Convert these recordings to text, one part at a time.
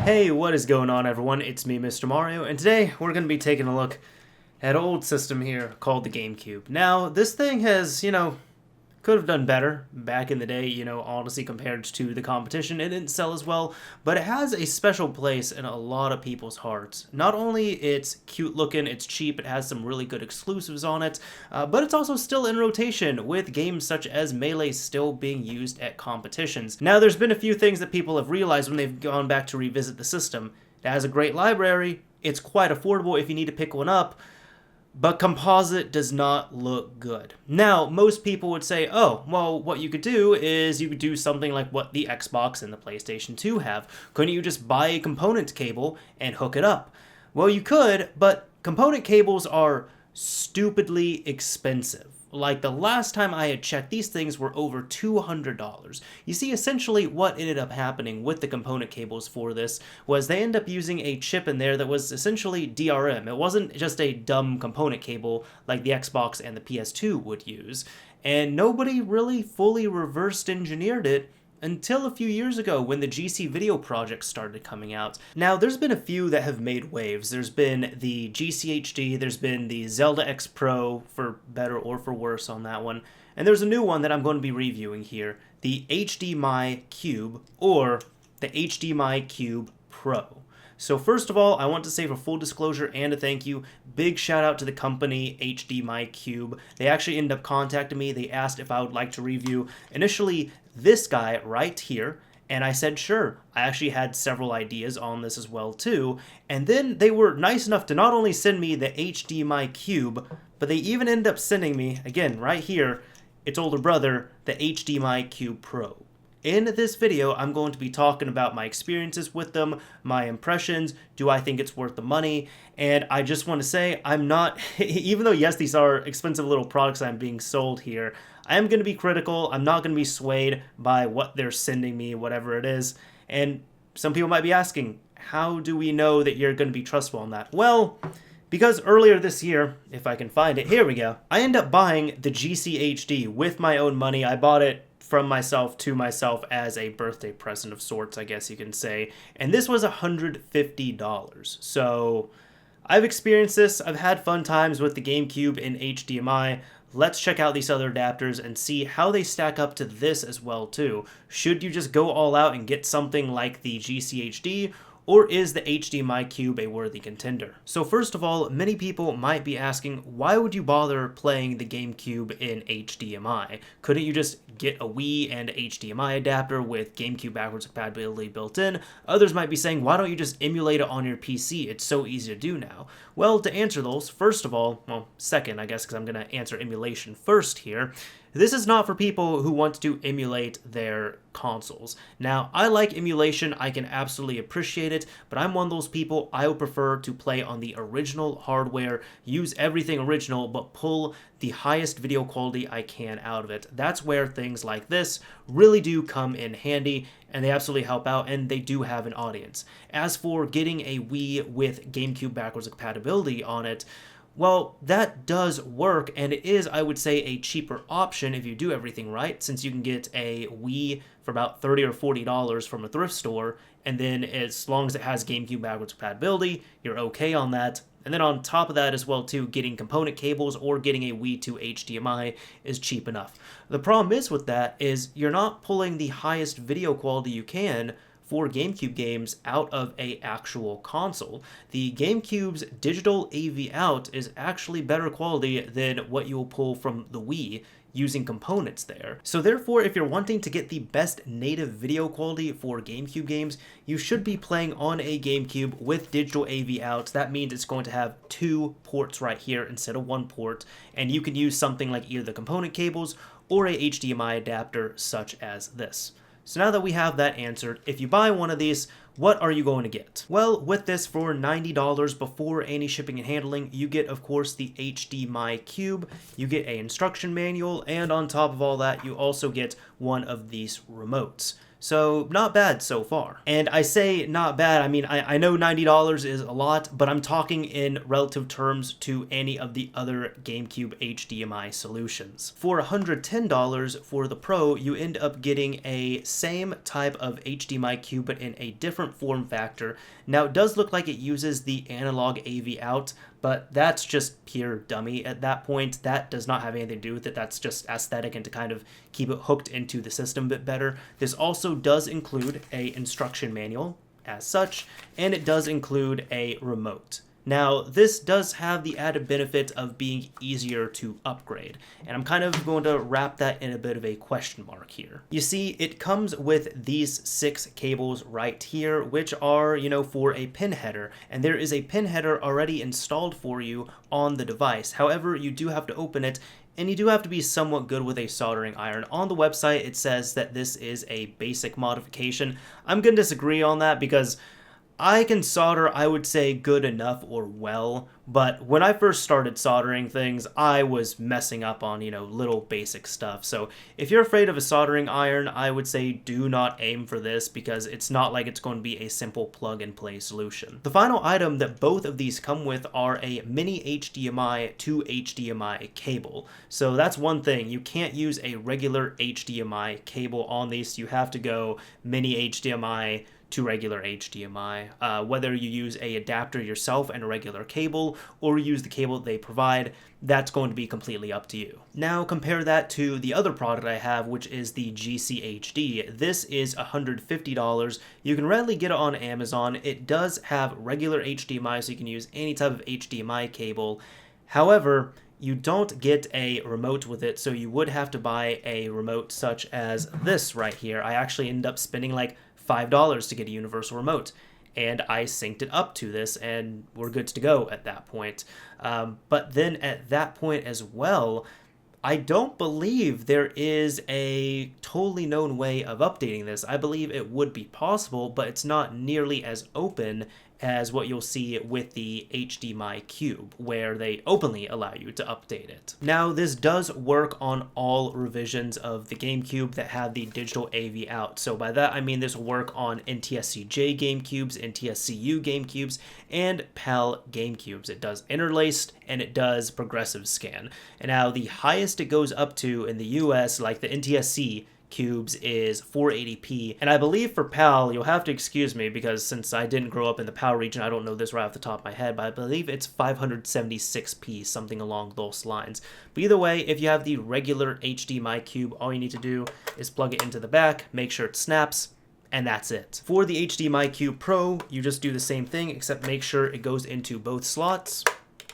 Hey, what is going on everyone? It's me, Mr. Mario, and today we're going to be taking a look at an old system here called the GameCube. Now, this thing has, could have done better back in the day, honestly, compared to the competition. It didn't sell as well, but it has a special place in a lot of people's hearts. Not only it's cute looking, it's cheap, it has some really good exclusives on it, but it's also still in rotation with games such as Melee still being used at competitions. Now, there's been a few things that people have realized when they've gone back to revisit the system. It has a great library, it's quite affordable if you need to pick one up, but composite does not look good. Now, most people would say, oh, well, what you could do is you could do something like what the Xbox and the PlayStation 2 have. Couldn't you just buy a component cable and hook it up? Well, you could, but component cables are stupidly expensive. Like, the last time I had checked, these things were over $200. You see, essentially what ended up happening with the component cables for this was they ended up using a chip in there that was essentially DRM. It wasn't just a dumb component cable like the Xbox and the PS2 would use. And nobody really fully reversed engineered it until a few years ago when the GCVideo project started coming out. Now, there's been a few that have made waves. There's been the GCHD, there's been the ZeldaXPro, for better or for worse on that one, and there's a new one that I'm going to be reviewing here, the HDMy Cube, or the HDMy Cube Pro. So first of all, I want to say, for full disclosure and a thank you, big shout out to the company HDMy Cube. They actually ended up contacting me. They asked if I would like to review initially this guy right here, and I said sure. I actually had several ideas on this as well too, and then they were nice enough to not only send me the HDMy Cube, but they even ended up sending me, again right here, its older brother, the HDMy Cube Pro. In this video, I'm going to be talking about my experiences with them, my impressions, do I think it's worth the money, and I just want to say, I'm not, even though yes, these are expensive little products I'm being sold here, I am going to be critical. I'm not going to be swayed by what they're sending me, whatever it is, and some people might be asking, how do we know that you're going to be trustful on that? Well, because earlier this year, if I can find it, here we go, I ended up buying the GCHD with my own money. I bought it from myself to myself as a birthday present of sorts, I guess you can say. And this was $150. So I've experienced this. I've had fun times with the GameCube in HDMI. Let's check out these other adapters and see how they stack up to this as well too. Should you just go all out and get something like the GCHD, or is the HDMy Cube a worthy contender? So first of all, many people might be asking, why would you bother playing the GameCube in HDMI? Couldn't you just get a Wii and HDMI adapter with GameCube backwards compatibility built in? Others might be saying, why don't you just emulate it on your PC? It's so easy to do now. Well, to answer those, first of all, well, second, I guess, because I'm going to answer emulation first here, this is not for people who want to emulate their consoles. Now, I like emulation, I can absolutely appreciate it, but I'm one of those people, I would prefer to play on the original hardware, use everything original, but pull the highest video quality I can out of it. That's where things like this really do come in handy, and they absolutely help out, and they do have an audience. As for getting a Wii with GameCube backwards compatibility on it, well, that does work, and it is, I would say, a cheaper option if you do everything right, since you can get a Wii for about $30 or $40 from a thrift store, and then as long as it has GameCube backwards compatibility, you're okay on that. And then on top of that as well too, getting component cables or getting a Wii to HDMI is cheap enough. The problem is with that is you're not pulling the highest video quality you can for GameCube games out of a actual console. The GameCube's digital AV out is actually better quality than what you will pull from the Wii using components there. So therefore, if you're wanting to get the best native video quality for GameCube games, you should be playing on a GameCube with digital AV out. That means it's going to have 2 ports right here instead of 1 port, and you can use something like either the component cables or a HDMI adapter such as this. So now that we have that answered, if you buy one of these, what are you going to get? Well, with this for $90 before any shipping and handling, you get, of course, the HDMy Cube, you get an instruction manual, and on top of all that, you also get one of these remotes. So not bad so far. And I say not bad, I mean, I know $90 is a lot, but I'm talking in relative terms to any of the other GameCube HDMI solutions. For $110 for the Pro, you end up getting a same type of HDMI Cube, but in a different form factor. Now, it does look like it uses the analog AV out, but that's just pure dummy at that point. That does not have anything to do with it. That's just aesthetic and to kind of keep it hooked into the system a bit better. This also does include a instruction manual as such, and it does include a remote. Now, this does have the added benefit of being easier to upgrade, and I'm kind of going to wrap that in a bit of a question mark here. You see, it comes with these 6 cables right here, which are, for a pin header, and there is a pin header already installed for you on the device. However, you do have to open it, and you do have to be somewhat good with a soldering iron. On the website, it says that this is a basic modification. I'm going to disagree on that because I can solder, I would say, good enough or well, but when I first started soldering things, I was messing up on, little basic stuff. So if you're afraid of a soldering iron, I would say do not aim for this because it's not like it's going to be a simple plug-and-play solution. The final item that both of these come with are a mini HDMI to HDMI cable. So that's one thing. You can't use a regular HDMI cable on these. You have to go mini HDMI to regular HDMI. Whether you use a adapter yourself and a regular cable or use the cable that they provide, that's going to be completely up to you. Now compare that to the other product I have, which is the GCHD. This is $150. You can readily get it on Amazon. It does have regular HDMI, so you can use any type of HDMI cable. However, you don't get a remote with it, so you would have to buy a remote such as this right here. I actually ended up spending like $5 to get a universal remote, and I synced it up to this and we're good to go at that point. But then at that point as well, I don't believe there is a totally known way of updating this. I believe it would be possible, but it's not nearly as open as what you'll see with the HDMy Cube, where they openly allow you to update it. Now, this does work on all revisions of the GameCube that have the digital AV out. So by that, I mean this will work on NTSC-J GameCubes, NTSC-U GameCubes, and PAL GameCubes. It does interlaced, and it does progressive scan. And now, the highest it goes up to in the US, like the NTSC cubes, is 480p, and I believe for PAL, you'll have to excuse me because since I didn't grow up in the PAL region, I don't know this right off the top of my head, but I believe it's 576p, something along those lines. But either way, if you have the regular HDMI Cube, all you need to do is plug it into the back, make sure it snaps, and that's it. For the HDMI Cube Pro, you just do the same thing, except make sure it goes into both slots,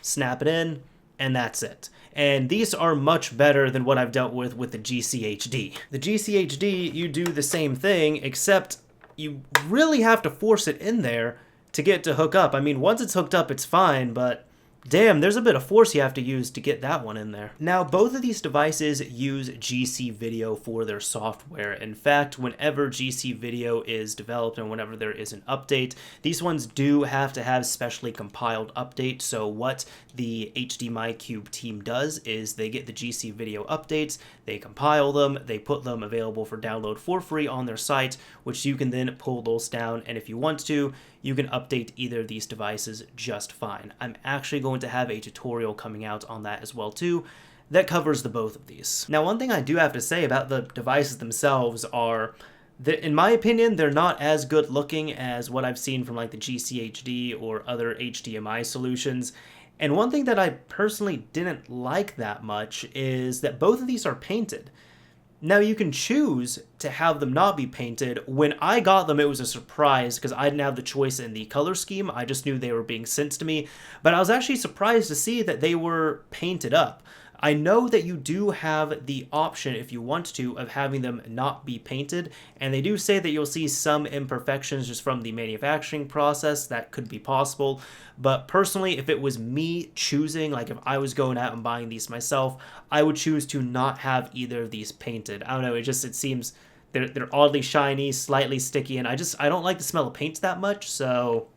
snap it in, and that's it. And these are much better than what I've dealt with the GCHD. The GCHD, you do the same thing, except you really have to force it in there to get it to hook up. I mean, once it's hooked up, it's fine, but damn, there's a bit of force you have to use to get that one in there. Now, both of these devices use GCVideo for their software. In fact, whenever GCVideo is developed and whenever there is an update, these ones do have to have specially compiled updates. So what the HDMI Cube team does is they get the GCVideo updates, they compile them, they put them available for download for free on their site, which you can then pull those down, and if you want to, you can update either of these devices just fine. I'm actually going to have a tutorial coming out on that as well too, that covers the both of these. Now, one thing I do have to say about the devices themselves are that, in my opinion, they're not as good looking as what I've seen from like the GCHD or other HDMI solutions. And one thing that I personally didn't like that much is that both of these are painted. Now, you can choose to have them not be painted. When I got them, it was a surprise because I didn't have the choice in the color scheme. I just knew they were being sent to me, but I was actually surprised to see that they were painted up. I know that you do have the option, if you want to, of having them not be painted, and they do say that you'll see some imperfections just from the manufacturing process. That could be possible, but personally, if it was me choosing, like if I was going out and buying these myself, I would choose to not have either of these painted. I don't know, it seems they're oddly shiny, slightly sticky, and I don't like the smell of paint that much, so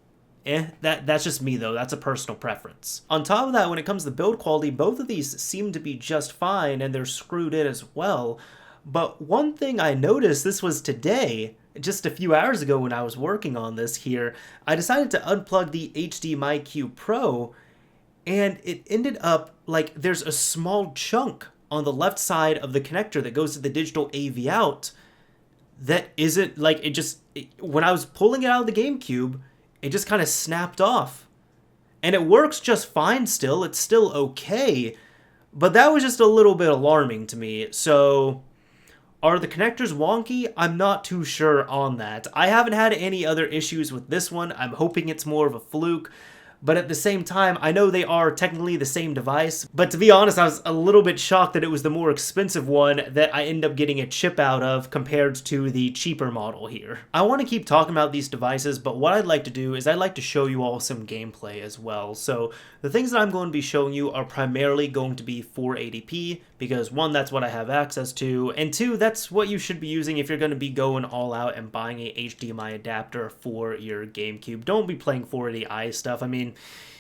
that's just me though, that's a personal preference. On top of that, when it comes to build quality, both of these seem to be just fine and they're screwed in as well. But one thing I noticed, this was today, just a few hours ago when I was working on this here, I decided to unplug the HDMy Cube Pro, and it ended up like there's a small chunk on the left side of the connector that goes to the digital AV out that isn't, like, when I was pulling it out of the GameCube, it just kind of snapped off. And it works just fine still, it's still okay, but that was just a little bit alarming to me. So, are the connectors wonky? I'm not too sure on that. I haven't had any other issues with this one. I'm hoping it's more of a fluke. But at the same time, I know they are technically the same device, but to be honest, I was a little bit shocked that it was the more expensive one that I end up getting a chip out of compared to the cheaper model here. I want to keep talking about these devices, but what I'd like to do is I'd like to show you all some gameplay as well. So the things that I'm going to be showing you are primarily going to be 480p, because one, that's what I have access to, and two, that's what you should be using if you're going to be going all out and buying a HDMI adapter for your GameCube. Don't be playing 480i stuff. I mean,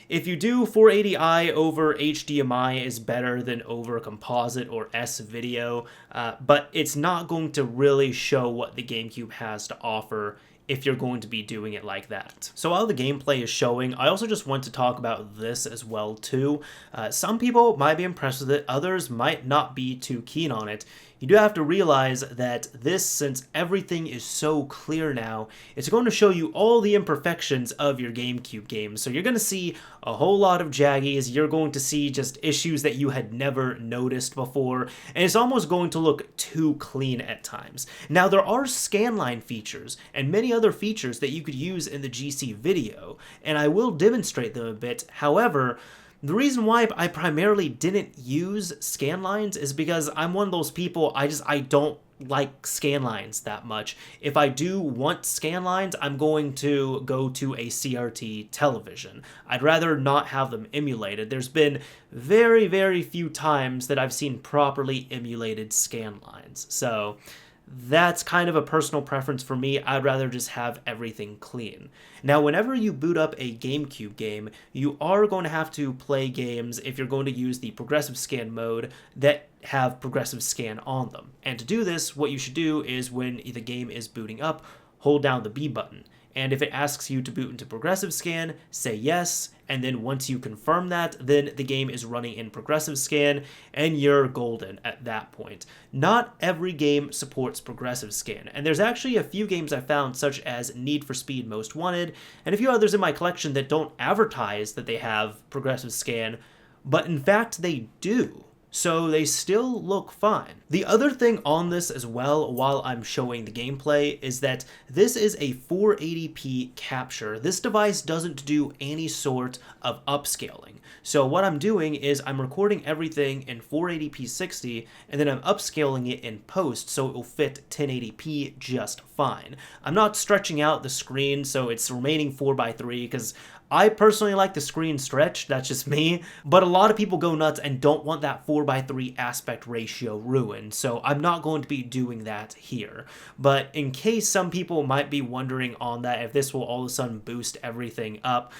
if you do, 480i over HDMI is better than over composite or S-Video, but it's not going to really show what the GameCube has to offer if you're going to be doing it like that. So while the gameplay is showing, I also just want to talk about this as well too. Some people might be impressed with it, others might not be too keen on it. You do have to realize that this, since everything is so clear now, it's going to show you all the imperfections of your GameCube games. So you're going to see a whole lot of jaggies, you're going to see just issues that you had never noticed before, and it's almost going to look too clean at times. Now there are scanline features and many other features that you could use in the GCVideo, and I will demonstrate them a bit. However, the reason why I primarily didn't use scanlines is because I'm one of those people, I don't like scanlines that much. If I do want scanlines, I'm going to go to a CRT television. I'd rather not have them emulated. There's been very, very few times that I've seen properly emulated scanlines. So that's kind of a personal preference for me. I'd rather just have everything clean. Now, whenever you boot up a GameCube game, you are going to have to play games, if you're going to use the progressive scan mode, that have progressive scan on them. And to do this, what you should do is when the game is booting up, hold down the B button. And if it asks you to boot into progressive scan, say yes, and then once you confirm that, then the game is running in progressive scan, and you're golden at that point. Not every game supports progressive scan, and there's actually a few games I found, such as Need for Speed Most Wanted, and a few others in my collection that don't advertise that they have progressive scan, but in fact they do. So they still look fine. The other thing on this as well, while I'm showing the gameplay, is that this is a 480p capture. This device doesn't do any sort of upscaling. So what I'm doing is I'm recording everything in 480p 60, and then I'm upscaling it in post so it will fit 1080p just fine. I'm not stretching out the screen so it's remaining 4:3 because I personally like the screen stretched, that's just me, but a lot of people go nuts and don't want that 4:3 aspect ratio ruined, so I'm not going to be doing that here. But in case some people might be wondering on that, if this will all of a sudden boost everything up,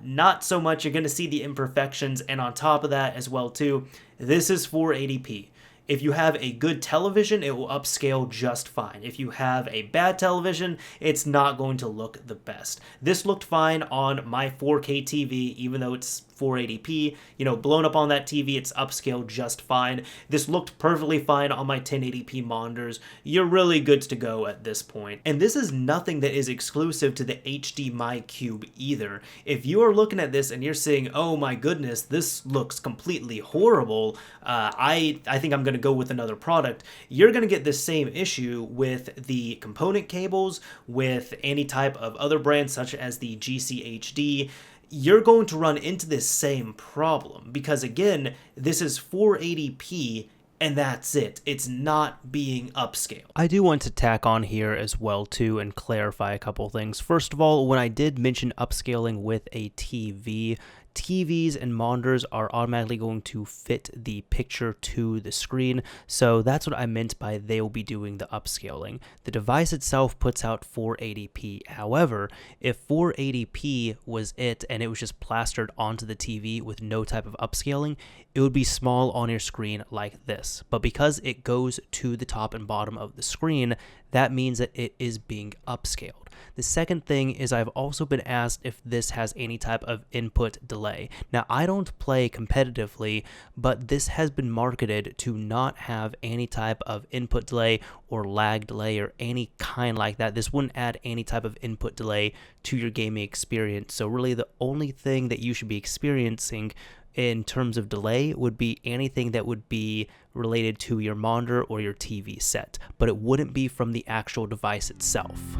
not so much. You're going to see the imperfections, and on top of that as well too, this is 480p. If you have a good television, it will upscale just fine. If you have a bad television, it's not going to look the best. This looked fine on my 4K TV, even though it's 480p, you know, blown up on that TV, it's upscaled just fine. This looked perfectly fine on my 1080p monitors. You're really good to go at this point. And this is nothing that is exclusive to the HDMy Cube either. If you are looking at this and you're saying, oh my goodness, this looks completely horrible, I think I'm going to go with another product, you're going to get this same issue with the component cables, with any type of other brands such as the GCHD. You're going to run into this same problem because, again, this is 480p and that's it. It's not being upscaled. I do want to tack on here as well too and clarify a couple things. First of all, when I did mention upscaling with a TV, TVs and monitors are automatically going to fit the picture to the screen, so that's what I meant by they'll be doing the upscaling. The device itself puts out 480p. However, if 480p was it and it was just plastered onto the TV with no type of upscaling, it would be small on your screen like this. But because it goes to the top and bottom of the screen, that means that it is being upscaled. The second thing is I've also been asked if this has any type of input delay. Now, I don't play competitively, but this has been marketed to not have any type of input delay or lag delay or any kind like that. This wouldn't add any type of input delay to your gaming experience. So really the only thing that you should be experiencing in terms of delay would be anything that would be related to your monitor or your TV set, but it wouldn't be from the actual device itself.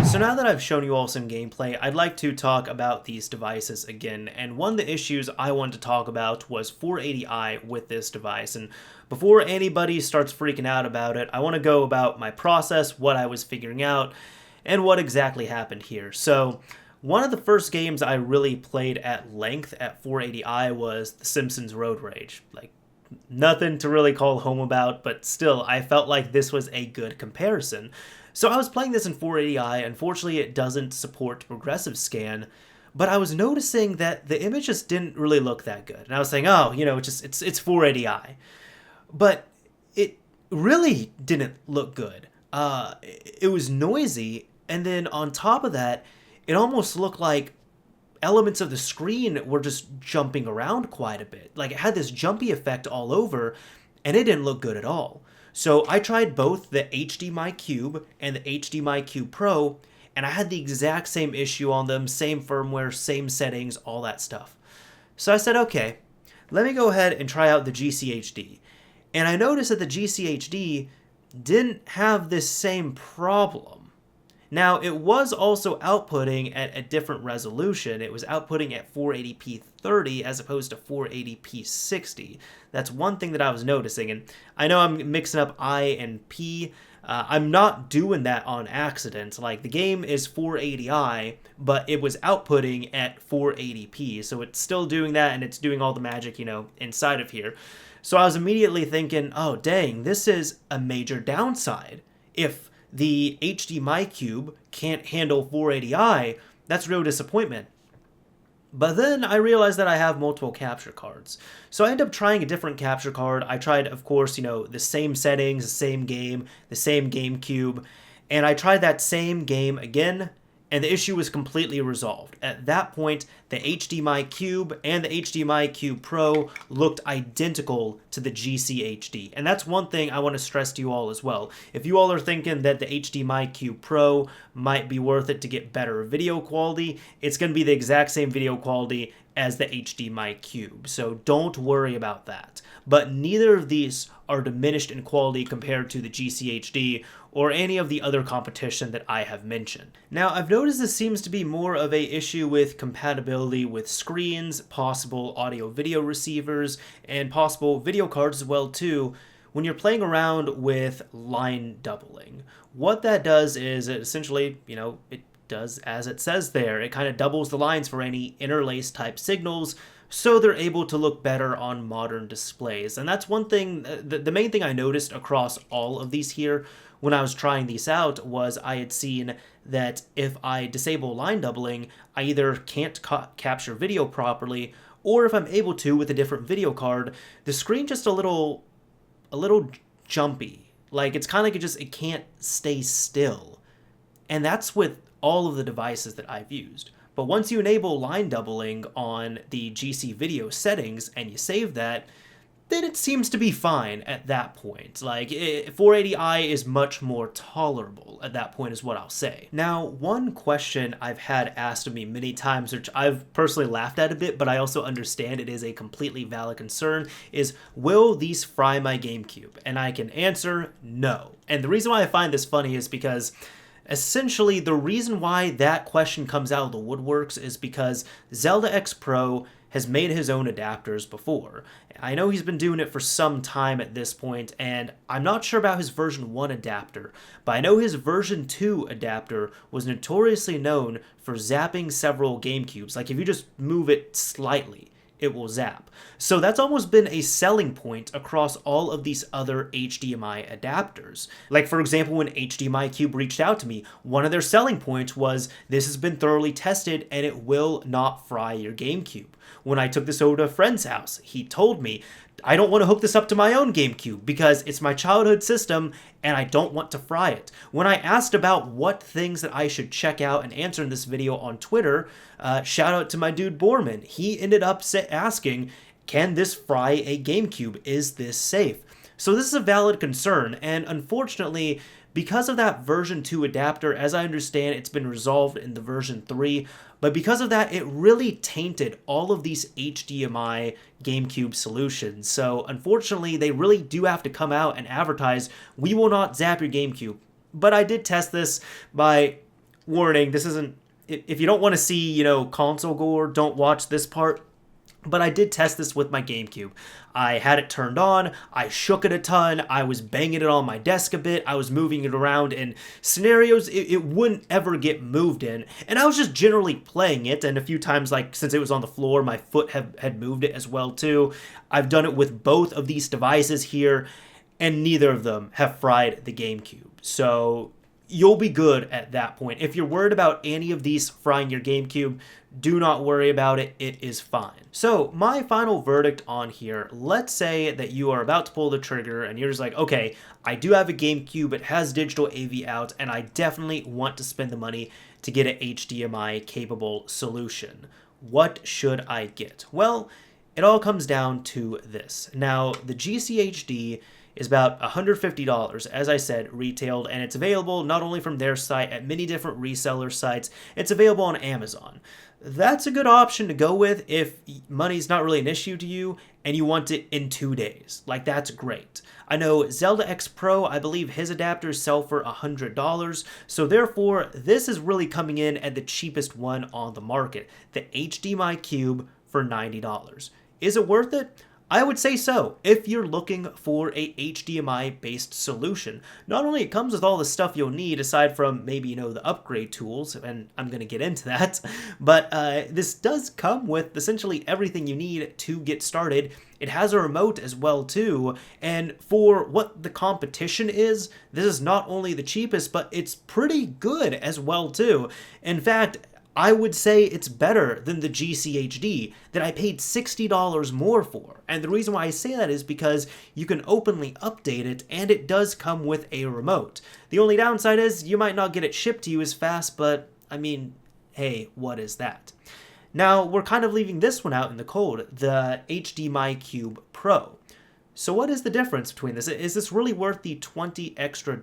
So now that I've shown you all some gameplay, I'd like to talk about these devices again, and one of the issues I wanted to talk about was 480i with this device. And before anybody starts freaking out about it, I want to go about my process, what I was figuring out, and what exactly happened here. So one of the first games I really played at length at 480i was The Simpsons Road Rage. Like, nothing to really call home about, but still, I felt like this was a good comparison. So I was playing this in 480i. Unfortunately, it doesn't support progressive scan, but I was noticing that the image just didn't really look that good. And I was saying, oh, you know, it's 480i. But it really didn't look good. It was noisy, and then on top of that, it almost looked like elements of the screen were just jumping around quite a bit. Like, it had this jumpy effect all over, and it didn't look good at all. So I tried both the HDMy Cube and the HDMy Cube Pro, and I had the exact same issue on them, same firmware, same settings, all that stuff. So I said, okay, let me go ahead and try out the GCHD. And I noticed that the GCHD didn't have this same problem. Now, it was also outputting at a different resolution. It was outputting at 480p 30 as opposed to 480p 60. That's one thing that I was noticing, and I know I'm mixing up I and P. I'm not doing that on accident. Like, the game is 480i, but it was outputting at 480p, so it's still doing that, and it's doing all the magic, you know, inside of here. So I was immediately thinking, oh, dang, this is a major downside. If the HDMy Cube can't handle 480i, that's real disappointment. But then I realized that I have multiple capture cards. So I ended up trying a different capture card. I tried, of course, you know, the same settings, the same game, the same GameCube, and I tried that same game again, and the issue was completely resolved. At that point, the HDMy Cube and the HDMy Cube Pro looked identical to the GCHD. And that's one thing I want to stress to you all as well. If you all are thinking that the HDMy Cube Pro might be worth it to get better video quality, it's going to be the exact same video quality as the HDMy Cube. So don't worry about that. But neither of these are diminished in quality compared to the GCHD or any of the other competition that I have mentioned. Now, I've noticed this seems to be more of a issue with compatibility with screens, possible audio-video receivers, and possible video cards as well too, when you're playing around with line doubling. What that does is it essentially, you know, it does as it says there. It kind of doubles the lines for any interlace type signals so they're able to look better on modern displays. And that's one thing, the main thing I noticed across all of these here when I was trying these out was I had seen that if I disable line doubling, I either can't capture video properly, or if I'm able to with a different video card, the screen just a little jumpy. Like it's kind of like it can't stay still. And that's with all of the devices that I've used. But once you enable line doubling on the GCVideo settings and you save that, then it seems to be fine at that point. Like, 480i is much more tolerable at that point is what I'll say. Now, one question I've had asked of me many times, which I've personally laughed at a bit, but I also understand it is a completely valid concern, is will these fry my GameCube? And I can answer no. And the reason why I find this funny is because essentially, the reason why that question comes out of the woodworks is because ZeldaXPro has made his own adapters before. I know he's been doing it for some time at this point, and I'm not sure about his version 1 adapter, but I know his version 2 adapter was notoriously known for zapping several GameCubes. Like, if you just move it slightly, it will zap. So that's almost been a selling point across all of these other HDMI adapters. Like, for example, when HDMy Cube reached out to me, one of their selling points was this has been thoroughly tested and it will not fry your GameCube. When I took this over to a friend's house, he told me, I don't want to hook this up to my own GameCube because it's my childhood system and I don't want to fry it. When I asked about what things that I should check out and answer in this video on Twitter, shout out to my dude Borman, he ended up asking, can this fry a GameCube? Is this safe? So this is a valid concern, and unfortunately, because of that version 2 adapter, as I understand, it's been resolved in the version 3, but because of that, it really tainted all of these HDMI GameCube solutions. So unfortunately, they really do have to come out and advertise, we will not zap your GameCube. But I did test this by warning, this isn't, if you don't want to see, you know, console gore, don't watch this part. But I did test this with my GameCube. I had it turned on, I shook it a ton, I was banging it on my desk a bit, I was moving it around in scenarios it wouldn't ever get moved in, and I was just generally playing it, and a few times, like, since it was on the floor, my foot had moved it as well, too. I've done it with both of these devices here, and neither of them have fried the GameCube. So you'll be good at that point. If you're worried about any of these frying your GameCube, do not worry about it, it is fine. So my final verdict on here, let's say that you are about to pull the trigger and you're just like, okay, I do have a GameCube, it has digital AV out, and I definitely want to spend the money to get an HDMI capable solution. What should I get? Well, it all comes down to this. Now, the GCHD is about $150, as I said, retailed, and it's available not only from their site, at many different reseller sites, it's available on Amazon. That's a good option to go with if money's not really an issue to you and you want it in 2 days. Like, that's great. I know ZeldaXPro, I believe his adapters sell for $100, so therefore this is really coming in at the cheapest one on the market, the HDMy Cube for $90. Is it worth it? I would say so, if you're looking for a HDMI-based solution. Not only it comes with all the stuff you'll need, aside from maybe, you know, the upgrade tools, and I'm going to get into that, but this does come with essentially everything you need to get started. It has a remote as well, too, and for what the competition is, this is not only the cheapest, but it's pretty good as well, too. In fact, I would say it's better than the GCHD that I paid $60 more for. And the reason why I say that is because you can openly update it, and it does come with a remote. The only downside is you might not get it shipped to you as fast, but I mean, hey, what is that? Now, we're kind of leaving this one out in the cold, the HDMy Cube Pro. So what is the difference between this? Is this really worth the $20 extra?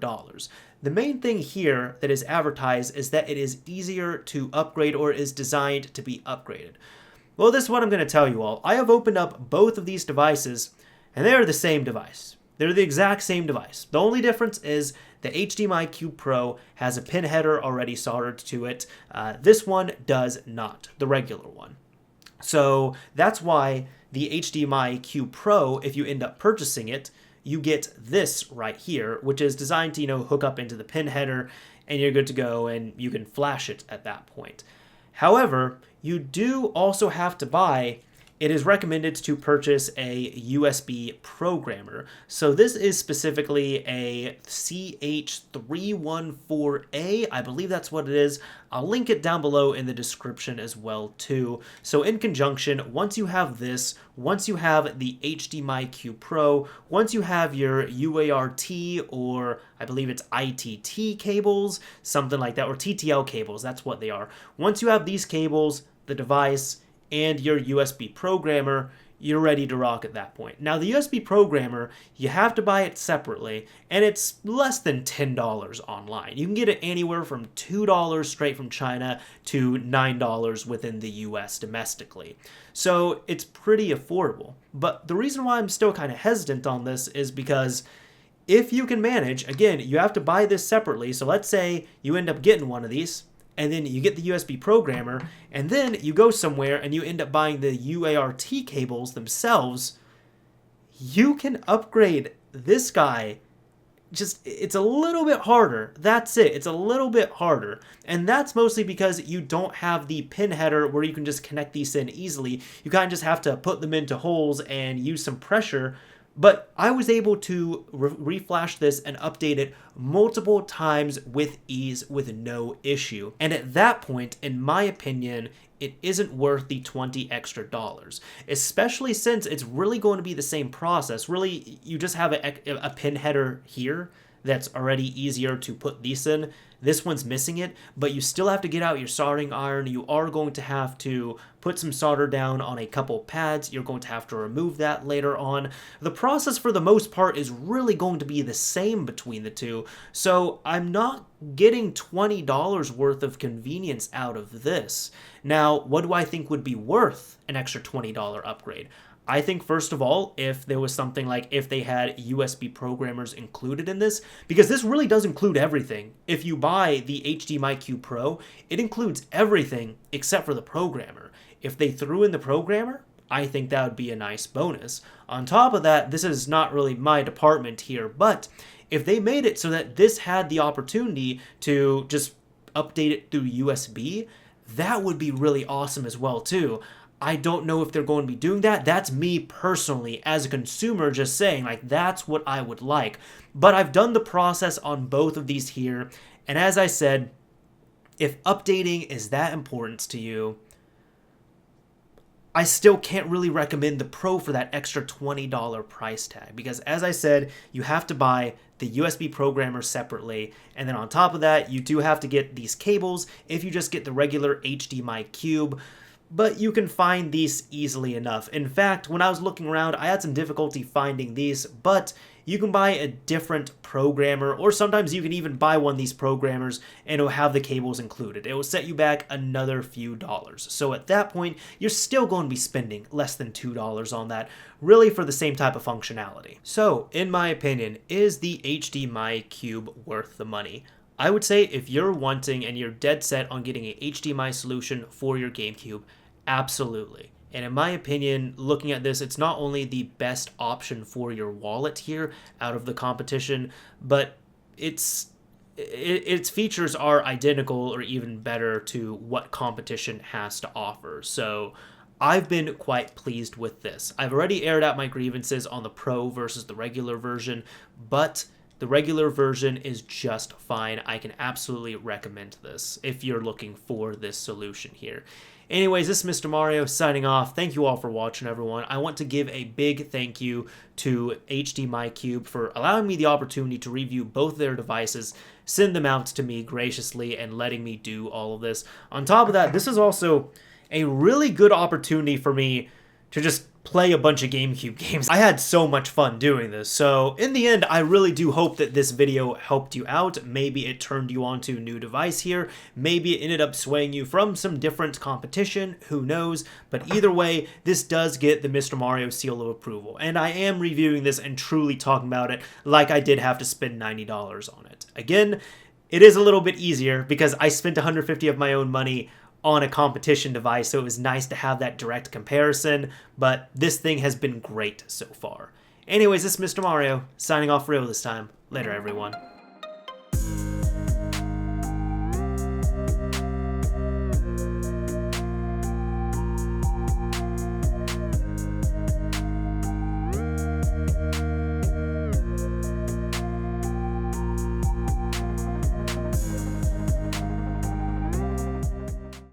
The main thing here that is advertised is that it is easier to upgrade or is designed to be upgraded. Well, this is what I'm going to tell you all. I have opened up both of these devices, and they are the same device. They're the exact same device. The only difference is the HDMy Cube Pro has a pin header already soldered to it. This one does not, the regular one. So that's why the HDMy Cube Pro, if you end up purchasing it, you get this right here, which is designed to, you know, hook up into the pin header, and you're good to go, and you can flash it at that point. However, you do also have to buy it is recommended to purchase a USB programmer. So this is specifically a CH314A, I believe that's what it is. I'll link it down below in the description as well too. So in conjunction, once you have this, once you have the HDMy Cube Pro, once you have your UART, or I believe it's ITT cables, something like that, or TTL cables, that's what they are. Once you have these cables, the device, and your USB programmer, you're ready to rock at that point. Now, the USB programmer, you have to buy it separately, and it's less than $10 online. You can get it anywhere from $2 straight from China to $9 within the US domestically. So it's pretty affordable. But the reason why I'm still kind of hesitant on this is because if you can manage, again, you have to buy this separately. So let's say you end up getting one of these, and then you get the USB programmer, and then you go somewhere and you end up buying the UART cables themselves, you can upgrade this guy. Just, it's a little bit harder. That's it. It's a little bit harder. And that's mostly because you don't have the pin header where you can just connect these in easily. You kind of just have to put them into holes and use some pressure. But I was able to reflash this and update it multiple times with ease with no issue. And at that point, in my opinion, it isn't worth the $20 extra, especially since it's really going to be the same process. Really, you just have a pin header here that's already easier to put these in. This one's missing it, but you still have to get out your soldering iron. You are going to have to put some solder down on a couple pads. You're going to have to remove that later on. The process for the most part is really going to be the same between the two, so I'm not getting $20 worth of convenience out of this. Now, what do I think would be worth an extra $20 upgrade? I think, first of all, if there was something like if they had USB programmers included in this, because this really does include everything. If you buy the HDMy Cube Pro, it includes everything except for the programmer. If they threw in the programmer, I think that would be a nice bonus. On top of that, this is not really my department here, but if they made it so that this had the opportunity to just update it through USB, that would be really awesome as well too. I don't know if they're going to be doing that. That's me personally as a consumer just saying, like, that's what I would like. But I've done the process on both of these here. And as I said, if updating is that important to you, I still can't really recommend the Pro for that extra $20 price tag. Because as I said, you have to buy the USB programmer separately. And then on top of that, you do have to get these cables if you just get the regular HDMy Cube. But you can find these easily enough. In fact, when I was looking around, I had some difficulty finding these, but you can buy a different programmer, or sometimes you can even buy one of these programmers and it'll have the cables included. It will set you back another few dollars. So at that point, you're still going to be spending less than $2 on that, really for the same type of functionality. So, in my opinion, is the HDMy Cube worth the money? I would say if you're wanting and you're dead set on getting an HDMI solution for your GameCube, absolutely. And in my opinion, looking at this, it's not only the best option for your wallet here out of the competition, but its features are identical or even better to what competition has to offer. So I've been quite pleased with this. I've already aired out my grievances on the Pro versus the regular version, but the regular version is just fine. I can absolutely recommend this if you're looking for this solution here. Anyways, this is Mr. Mario signing off. Thank you all for watching, everyone. I want to give a big thank you to HDMy Cube for allowing me the opportunity to review both their devices, send them out to me graciously, and letting me do all of this. On top of that, this is also a really good opportunity for me to just play a bunch of GameCube games. I had so much fun doing this, so in the end, I really do hope that this video helped you out. Maybe it turned you on to a new device here. Maybe it ended up swaying you from some different competition. Who knows? But either way, this does get the Mr. Mario seal of approval, and I am reviewing this and truly talking about it like I did have to spend $90 on it. Again, it is a little bit easier because I spent $150 of my own money on a competition device, so it was nice to have that direct comparison, but this thing has been great so far. Anyways, this is Mr. Mario, signing off for real this time. Later, everyone.